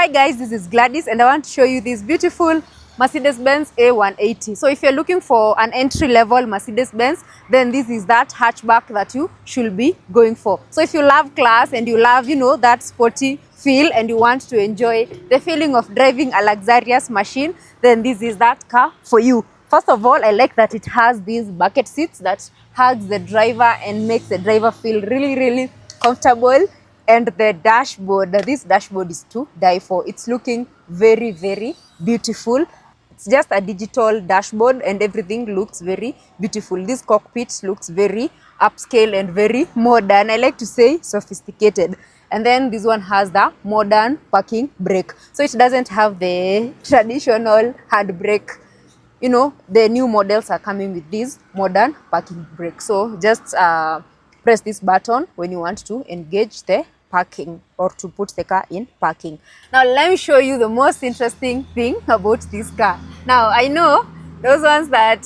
Hi guys, this is Gladys and I want to show you this beautiful Mercedes-Benz A180. So if you're looking for an entry-level Mercedes-Benz, then this is that hatchback that you should be going for. So if you love class and you love, that sporty feel and you want to enjoy the feeling of driving a luxurious machine, then this is that car for you. First of all, I like that it has these bucket seats that hugs the driver and makes the driver feel really, really comfortable. And the dashboard, this dashboard is to die for. It's looking very, very beautiful. It's just a digital dashboard and everything looks very beautiful. This cockpit looks very upscale and very modern. I like to say sophisticated. And then this one has the modern parking brake. So it doesn't have the traditional handbrake. The new models are coming with this modern parking brake. So just press this button when you want to engage the parking or to put the car in parking. Now let me show you the most interesting thing about this car. Now I know those ones that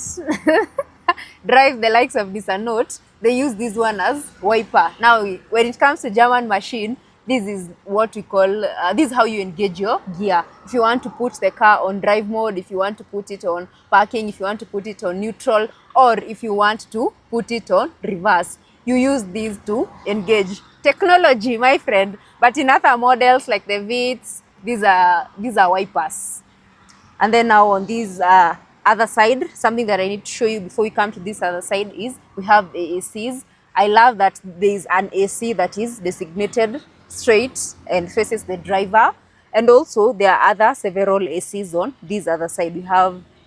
drive the likes of this Note, they use this one as wiper. Now when it comes to German machine, this is what we call, this is how you engage your gear. If you want to put the car on drive mode, if you want to put it on parking, if you want to put it on neutral, or if you want to put it on reverse, you use these to engage. Technology, my friend. But in other models like the Vitz, these are wipers. And then now on this other side, something that I need to show you before we come to this other side is we have the ACs. I love that there is an AC that is designated straight and faces the driver. And also there are several ACs on this other side.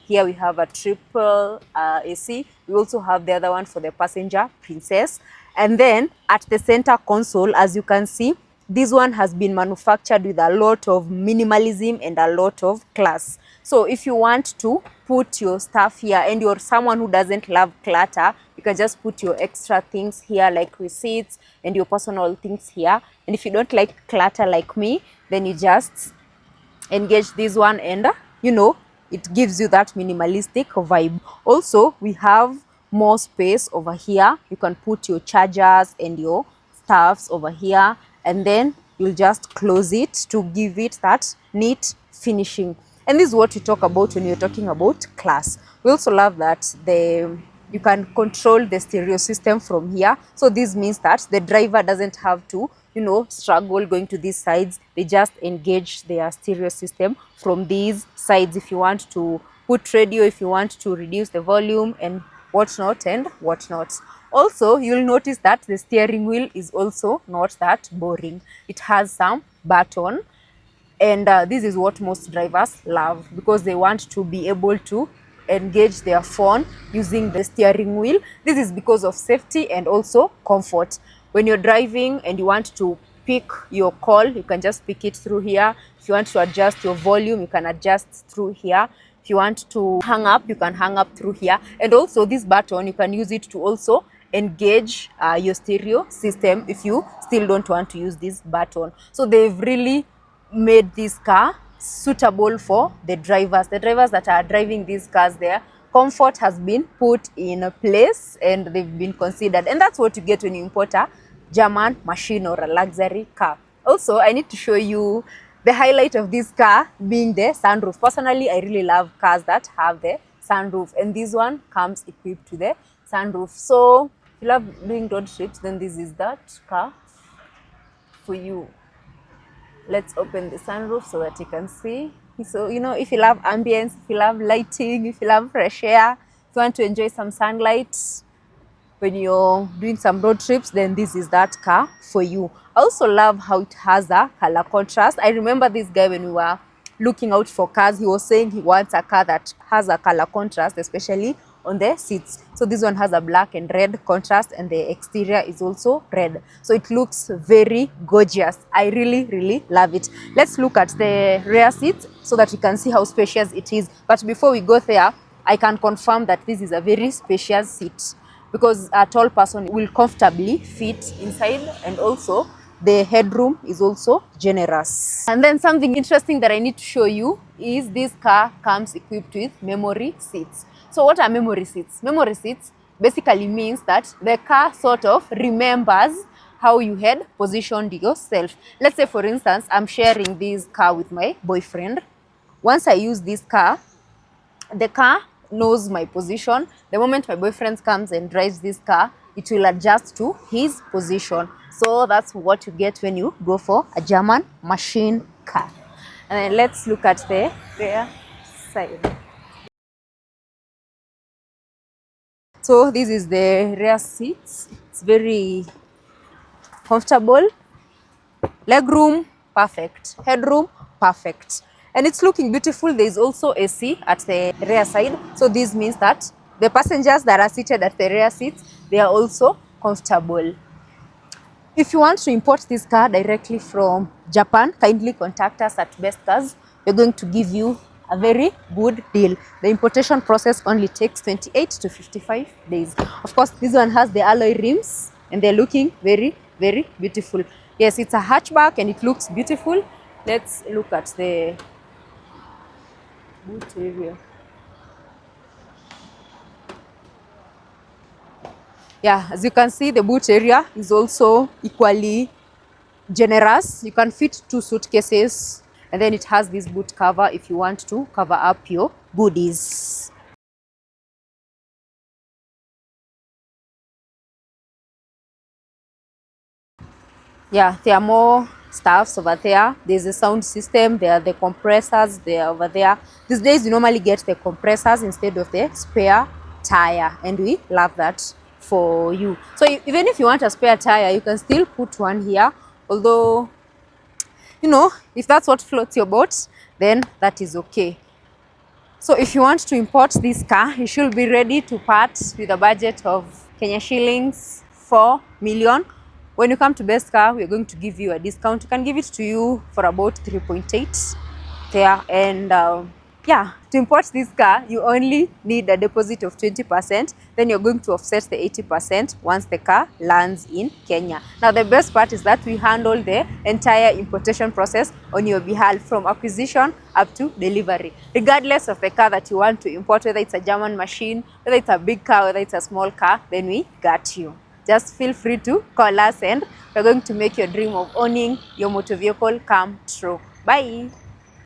Here we have a triple AC. We also have the other one for the passenger princess. And then at the center console, as you can see, this one has been manufactured with a lot of minimalism and a lot of class. So if you want to put your stuff here and you're someone who doesn't love clutter, you can just put your extra things here like receipts and your personal things here. And if you don't like clutter like me, then you just engage this one and, it gives you that minimalistic vibe. Also, we have more space over here. You can put your chargers and your stuffs over here, and then you'll just close it to give it that neat finishing. And this is what we talk about when you're talking about class. We also love that you can control the stereo system from here. So this means that the driver doesn't have to struggle going to these sides. They just engage their stereo system from these sides. If you want to put radio, if you want to reduce the volume and whatnot and whatnot. Also, you'll notice that the steering wheel is also not that boring. It has some button, and this is what most drivers love because they want to be able to engage their phone using the steering wheel. This is because of safety and also comfort. When you're driving and you want to pick your call, you can just pick it through here. If you want to adjust your volume, you can adjust through here. If you want to hang up, you can hang up through here. And also this button, you can use it to also engage your stereo system if you still don't want to use this button. So they've really made this car suitable for the drivers that are driving these cars there. Comfort has been put in place and they've been considered. And that's what you get when you import a German machine or a luxury car. Also, I need to show you the highlight of this car being the sunroof. Personally, I really love cars that have the sunroof, and this one comes equipped with the sunroof. So if you love doing road trips, then this is that car for you. Let's open the sunroof so that you can see. So, if you love ambience, if you love lighting, if you love fresh air, if you want to enjoy some sunlight when you're doing some road trips, then this is that car for you. I also love how it has a color contrast. I remember this guy when we were looking out for cars, he was saying he wants a car that has a color contrast, especially on the seats. So this one has a black and red contrast and the exterior is also red. So it looks very gorgeous. I really, really love it. Let's look at the rear seats so that you can see how spacious it is. But before we go there, I can confirm that this is a very spacious seat because a tall person will comfortably fit inside, and also the headroom is also generous. And then something interesting that I need to show you is this car comes equipped with memory seats. So what are memory seats? Memory seats basically means that the car sort of remembers how you had positioned yourself. Let's say, for instance, I'm sharing this car with my boyfriend. Once I use this car, the car knows my position. The moment my boyfriend comes and drives this car, it will adjust to his position. So that's what you get when you go for a German machine car. And then let's look at the rear side. So this is the rear seats. It's very comfortable. Legroom, perfect. Headroom, perfect. And it's looking beautiful. There is also AC at the rear side. So this means that the passengers that are seated at the rear seats, they are also comfortable. If you want to import this car directly from Japan, kindly contact us at Best Cars. We're going to give you a very good deal. The importation process only takes 28 to 55 days. Of course, this one has the alloy rims and they're looking very, very beautiful. Yes, it's a hatchback and it looks beautiful. Let's look at the boot area. Yeah, as you can see, the boot area is also equally generous. You can fit 2 suitcases, and then it has this boot cover if you want to cover up your goodies. Yeah, there are more stuffs over there. There's a sound system, there are the compressors, they are over there. These days you normally get the compressors instead of the spare tire, and we love that for you. So even if you want a spare tire, you can still put one here, although, you know, if that's what floats your boat, then that is okay. So if you want to import this car, you should be ready to part with a budget of Kenya shillings 4 million. When you come to Best Car, we're going to give you a discount. We can give it to you for about 3.8 there. And yeah, to import this car, you only need a deposit of 20%. Then you're going to offset the 80% once the car lands in Kenya. Now, the best part is that we handle the entire importation process on your behalf, from acquisition up to delivery. Regardless of the car that you want to import, whether it's a German machine, whether it's a big car, whether it's a small car, then we got you. Just feel free to call us and we're going to make your dream of owning your motor vehicle come true. Bye.